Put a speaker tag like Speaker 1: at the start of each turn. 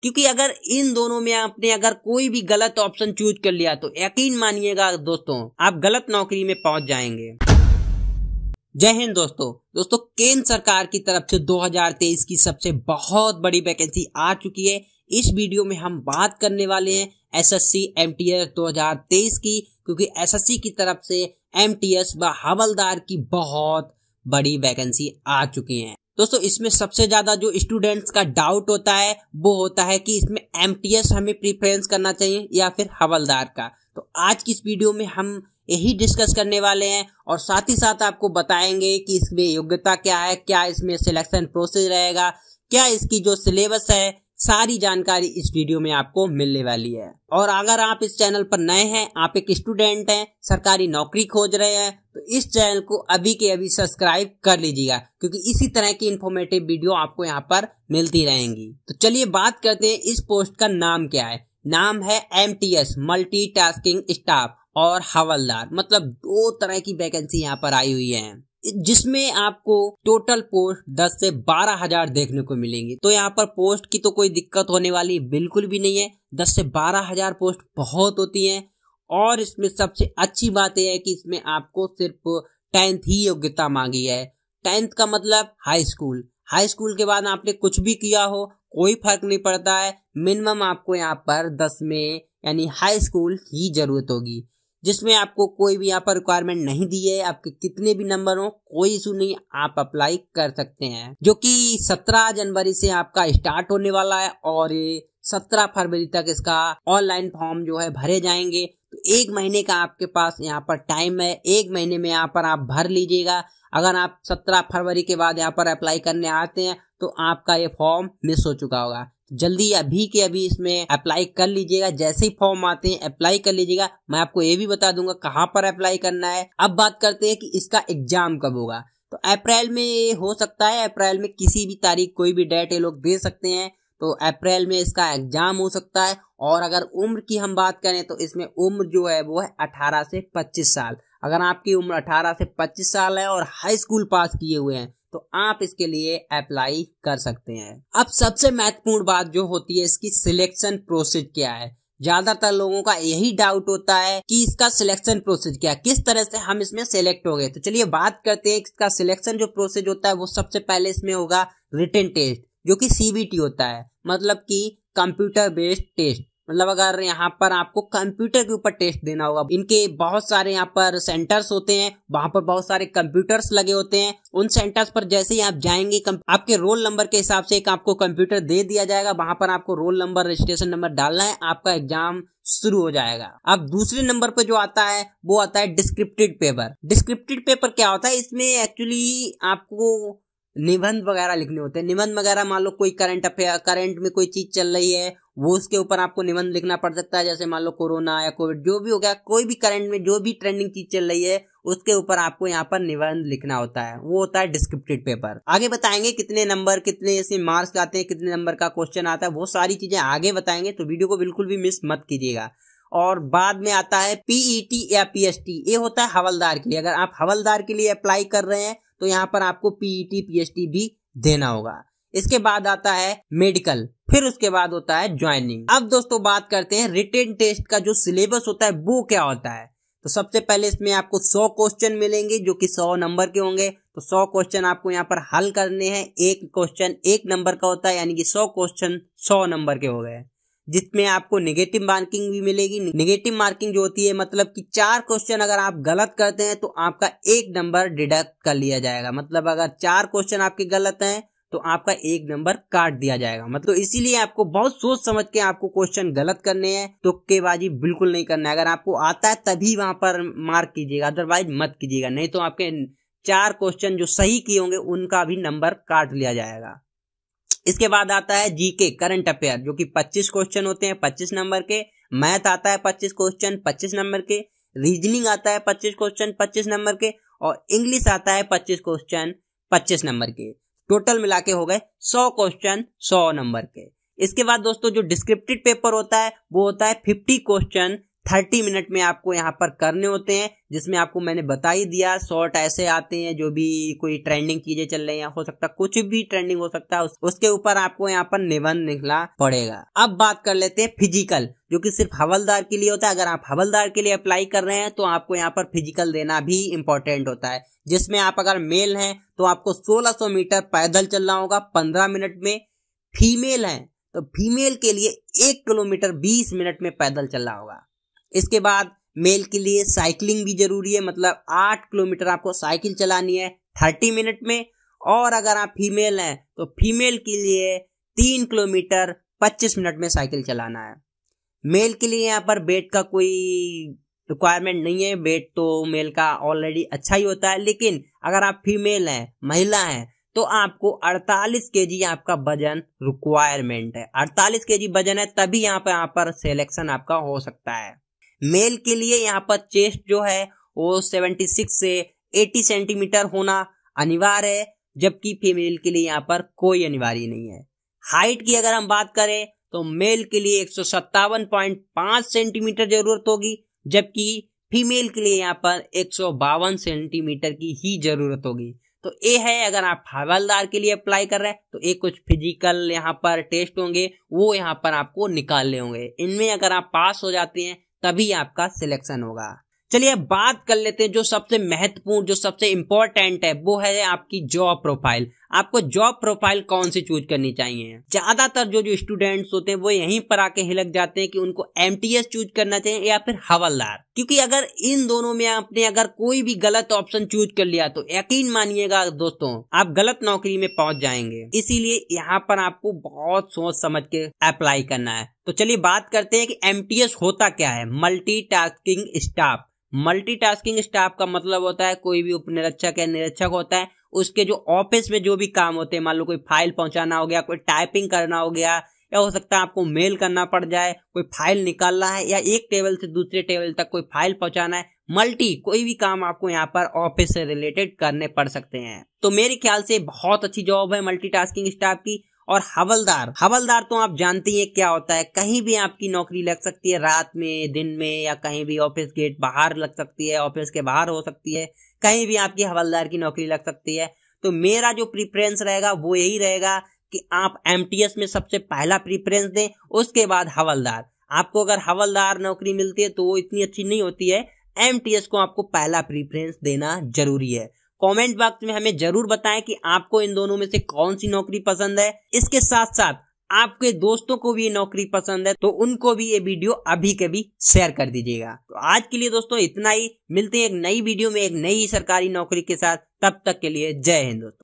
Speaker 1: क्योंकि अगर इन दोनों में आपने अगर कोई भी गलत ऑप्शन चूज कर लिया तो यकीन मानिएगा दोस्तों आप गलत नौकरी में पहुंच जाएंगे। जय हिंद दोस्तों केंद्र सरकार की तरफ से 2023 की सबसे बहुत बड़ी वैकेंसी आ चुकी है। इस वीडियो में हम बात करने वाले हैं एसएससी एमटीएस 2023 की, क्योंकि एसएससी की तरफ से एमटीएस व हवलदार की बहुत बड़ी वैकेंसी आ चुकी है। दोस्तों इसमें सबसे ज्यादा जो स्टूडेंट्स का डाउट होता है वो होता है कि इसमें एमटीएस हमें प्रीफरेंस करना चाहिए या फिर हवलदार का। तो आज की इस वीडियो में हम यही डिस्कस करने वाले हैं और साथ ही साथ आपको बताएंगे कि इसमें योग्यता क्या है, क्या इसमें सिलेक्शन प्रोसेस रहेगा, क्या इसकी जो सिलेबस है, सारी जानकारी इस वीडियो में आपको मिलने वाली है। और अगर आप इस चैनल पर नए हैं, आप एक स्टूडेंट हैं, सरकारी नौकरी खोज रहे हैं, तो इस चैनल को अभी के अभी सब्सक्राइब कर लीजिएगा, क्योंकि इसी तरह की इंफॉर्मेटिव वीडियो आपको यहाँ पर मिलती रहेंगी। तो चलिए बात करते हैं इस पोस्ट का नाम क्या है। नाम है एमटीएस मल्टीटास्किंग स्टाफ और हवलदार, मतलब दो तरह की वैकेंसी यहाँ पर आई हुई है, जिसमें आपको टोटल पोस्ट 10 से 12 हजार देखने को मिलेंगी। तो यहाँ पर पोस्ट की तो कोई दिक्कत होने वाली बिल्कुल भी नहीं है। 10 से 12 हजार पोस्ट बहुत होती हैं। और इसमें सबसे अच्छी बात यह है कि इसमें आपको सिर्फ 10th ही योग्यता मांगी है। 10th का मतलब हाई स्कूल। हाई स्कूल के बाद आपने कुछ भी किया हो कोई फर्क नहीं पड़ता है। मिनिमम आपको यहाँ पर 10 में यानी हाई स्कूल ही जरूरत होगी, जिसमें आपको कोई भी यहाँ पर रिक्वायरमेंट नहीं दी है। आपके कितने भी नंबर हो कोई इशू नहीं, आप अप्लाई कर सकते हैं, जो कि 17 जनवरी से आपका स्टार्ट होने वाला है और 17 फरवरी तक इसका ऑनलाइन फॉर्म जो है भरे जाएंगे। तो 1 महीने का आपके पास यहाँ पर टाइम है। 1 महीने में यहाँ पर आप भर लीजिएगा। अगर आप 17 फरवरी के बाद यहाँ पर अप्लाई करने आते हैं तो आपका ये फॉर्म मिस हो चुका होगा। जल्दी अभी के अभी इसमें अप्लाई कर लीजिएगा। जैसे ही फॉर्म आते हैं अप्लाई कर लीजिएगा। मैं आपको ये भी बता दूंगा कहाँ पर अप्लाई करना है। अब बात करते हैं कि इसका एग्जाम कब होगा। तो अप्रैल में हो सकता है, अप्रैल में किसी भी तारीख कोई भी डेट ये लोग दे सकते हैं। तो अप्रैल में इसका एग्जाम हो सकता है। और अगर उम्र की हम बात करें तो इसमें उम्र जो है वो है 18 से 25 साल। अगर आपकी उम्र 18 से 25 साल है और हाई स्कूल पास किए हुए हैं तो आप इसके लिए अप्लाई कर सकते हैं। अब सबसे महत्वपूर्ण बात जो होती है इसकी सिलेक्शन प्रोसेस क्या है। ज्यादातर लोगों का यही डाउट होता है कि इसका सिलेक्शन प्रोसेस क्या है, किस तरह से हम इसमें सिलेक्ट हो गए। तो चलिए बात करते हैं इसका सिलेक्शन जो प्रोसेस होता है वो सबसे पहले इसमें होगा रिटन टेस्ट, जो कि सीबीटी होता है, मतलब कि कंप्यूटर बेस्ड टेस्ट। मतलब अगर यहाँ पर आपको कंप्यूटर के ऊपर टेस्ट देना होगा। इनके बहुत सारे यहाँ पर सेंटर्स होते हैं, वहां पर बहुत सारे कंप्यूटर्स लगे होते हैं। उन सेंटर्स पर जैसे ही आप जाएंगे आपके रोल नंबर के हिसाब से एक आपको कंप्यूटर दे दिया जाएगा। वहां पर आपको रोल नंबर रजिस्ट्रेशन नंबर डालना है, आपका एग्जाम शुरू हो जाएगा। अब दूसरे नंबर पर जो आता है वो आता है डिस्क्रिप्टिव पेपर। डिस्क्रिप्टिव पेपर क्या होता है, इसमें एक्चुअली आपको निबंध वगैरह लिखने होते हैं। निबंध वगैरह मान लो कोई करंट अफेयर, करंट में कोई चीज चल रही है वो उसके ऊपर आपको निबंध लिखना पड़ सकता है। जैसे मान लो कोरोना या कोविड जो भी हो गया, कोई भी करंट में जो भी ट्रेंडिंग चीज चल रही है उसके ऊपर आपको यहाँ पर निबंध लिखना होता है, वो होता है डिस्क्रिप्टिव पेपर। आगे बताएंगे कितने नंबर, कितने इसमें मार्क्स आते हैं, कितने नंबर का क्वेश्चन आता है, वो सारी चीजें आगे बताएंगे। तो वीडियो को बिल्कुल भी मिस मत कीजिएगा। और बाद में आता है पीईटी या पीएसटी, ये होता है हवलदार के लिए। अगर आप हवलदार के लिए अप्लाई कर रहे हैं तो यहाँ पर आपको पीईटी पीएसटी भी देना होगा। इसके बाद आता है मेडिकल, फिर उसके बाद होता है ज्वाइनिंग। अब दोस्तों बात करते हैं रिटेन टेस्ट का जो सिलेबस होता है वो क्या होता है। तो सबसे पहले इसमें आपको 100 क्वेश्चन मिलेंगे जो कि 100 नंबर के होंगे। तो 100 क्वेश्चन आपको यहाँ पर हल करने हैं। एक क्वेश्चन 1 नंबर का होता है, यानी कि 100 क्वेश्चन 100 नंबर के हो गए, जिसमें आपको नेगेटिव मार्किंग भी मिलेगी। नेगेटिव मार्किंग जो होती है मतलब कि 4 क्वेश्चन अगर आप गलत करते हैं तो आपका 1 नंबर डिडक्ट कर लिया जाएगा। मतलब अगर 4 क्वेश्चन आपके गलत हैं तो आपका 1 नंबर काट दिया जाएगा। मतलब इसीलिए आपको बहुत सोच समझ के आपको क्वेश्चन गलत करने हैं, तुक्केबाजी बिल्कुल नहीं करना है। अगर आपको आता है तभी वहां पर मार्क कीजिएगा, अदरवाइज मत कीजिएगा, नहीं तो आपके 4 क्वेश्चन जो सही किए होंगे उनका भी नंबर काट लिया जाएगा। इसके बाद आता है जीके करंट अफेयर, जो कि 25 क्वेश्चन होते हैं 25 नंबर के। मैथ आता है 25 क्वेश्चन 25 नंबर के। रीजनिंग आता है 25 क्वेश्चन 25 नंबर के। और इंग्लिश आता है 25 क्वेश्चन 25 नंबर के। टोटल मिला के हो गए 100 क्वेश्चन 100 नंबर के। इसके बाद दोस्तों जो डिस्क्रिप्टिव पेपर होता है वो होता है 50 क्वेश्चन 30 मिनट में आपको यहाँ पर करने होते हैं, जिसमें आपको मैंने बता ही दिया। शॉर्ट ऐसे आते हैं जो भी कोई ट्रेंडिंग चीजें चल रही हैं, हो सकता है कुछ भी ट्रेंडिंग हो सकता है, उसके ऊपर आपको यहाँ पर निबंध लिखना पड़ेगा। अब बात कर लेते हैं फिजिकल, जो कि सिर्फ हवलदार के लिए होता है। अगर आप हवलदार के लिए अप्लाई कर रहे हैं तो आपको यहाँ पर फिजिकल देना भी इम्पोर्टेंट होता है, जिसमें आप अगर मेल हैं तो आपको 1600 मीटर पैदल चलना होगा 15 मिनट में। फीमेल हैं तो फीमेल के लिए 1 किलोमीटर 20 मिनट में पैदल चलना होगा। इसके बाद मेल के लिए साइकिलिंग भी जरूरी है, मतलब 8 किलोमीटर आपको साइकिल चलानी है 30 मिनट में। और अगर आप फीमेल हैं तो फीमेल के लिए 3 किलोमीटर 25 मिनट में साइकिल चलाना है। मेल के लिए यहाँ पर वेट का कोई रिक्वायरमेंट नहीं है, वेट तो मेल का ऑलरेडी अच्छा ही होता है। लेकिन अगर आप फीमेल हैं, महिला हैं, तो आपको 48 केजी आपका वजन रिक्वायरमेंट है। 48 केजी वजन है तभी यहाँ पर सिलेक्शन आपका हो सकता है। मेल के लिए यहाँ पर चेस्ट जो है वो 76 से 80 सेंटीमीटर होना अनिवार्य है, जबकि फीमेल के लिए यहाँ पर कोई अनिवार्य नहीं है। हाइट की अगर हम बात करें तो मेल के लिए 157.5 सेंटीमीटर जरूरत होगी, जबकि फीमेल के लिए यहाँ पर 152 सेंटीमीटर की ही जरूरत होगी। तो ये है, अगर आप हवलदार के लिए अप्लाई कर रहे हैं तो एक कुछ फिजिकल यहाँ पर टेस्ट होंगे, वो यहाँ पर आपको निकालने होंगे। इनमें अगर आप पास हो जाते हैं तभी आपका सिलेक्शन होगा। चलिए अब बात कर लेते हैं जो सबसे महत्वपूर्ण, जो सबसे इंपॉर्टेंट है, वो है आपकी जॉब प्रोफाइल। आपको जॉब प्रोफाइल कौन सी चूज करनी चाहिए। ज्यादातर जो स्टूडेंट्स होते हैं वो यहीं पर आके हिलक जाते हैं कि उनको एमटीएस चूज करना चाहिए या फिर हवलदार, क्योंकि अगर इन दोनों में आपने अगर कोई भी गलत ऑप्शन चूज कर लिया तो यकीन मानिएगा दोस्तों आप गलत नौकरी में पहुंच जाएंगे। इसीलिए यहाँ पर आपको बहुत सोच समझ के अप्लाई करना है। तो चलिए बात करते हैं कि एमटीएस होता क्या है। Multitasking staff. मल्टीटास्किंग स्टाफ का मतलब होता है कोई भी उपनिरीक्षक या निरीक्षक होता है, उसके जो ऑफिस में जो भी काम होते हैं, मान लो कोई फाइल पहुंचाना हो गया, कोई टाइपिंग करना हो गया, या हो सकता है आपको मेल करना पड़ जाए, कोई फाइल निकालना है, या एक टेबल से दूसरे टेबल तक कोई फाइल पहुंचाना है। कोई भी काम आपको यहाँ पर ऑफिस से रिलेटेड करने पड़ सकते हैं। तो मेरे ख्याल से बहुत अच्छी जॉब है मल्टीटास्किंग स्टाफ की। और हवलदार तो आप जानते हैं क्या होता है, कहीं भी आपकी नौकरी लग सकती है, रात में, दिन में, या कहीं भी ऑफिस गेट बाहर लग सकती है, ऑफिस के बाहर हो सकती है, कहीं भी आपकी हवलदार की नौकरी लग सकती है। तो मेरा जो प्रीफरेंस रहेगा वो यही रहेगा कि आप एमटीएस में सबसे पहला प्रीफरेंस दें, उसके बाद हवलदार। आपको अगर हवलदार नौकरी मिलती है तो वो इतनी अच्छी नहीं होती है, एमटीएस को आपको पहला प्रीफरेंस देना जरूरी है। कमेंट बॉक्स में हमें जरूर बताएं कि आपको इन दोनों में से कौन सी नौकरी पसंद है। इसके साथ साथ आपके दोस्तों को भी ये नौकरी पसंद है तो उनको भी ये वीडियो अभी के भी शेयर कर दीजिएगा। तो आज के लिए दोस्तों इतना ही, मिलते हैं एक नई वीडियो में एक नई सरकारी नौकरी के साथ। तब तक के लिए जय हिंद दोस्तों।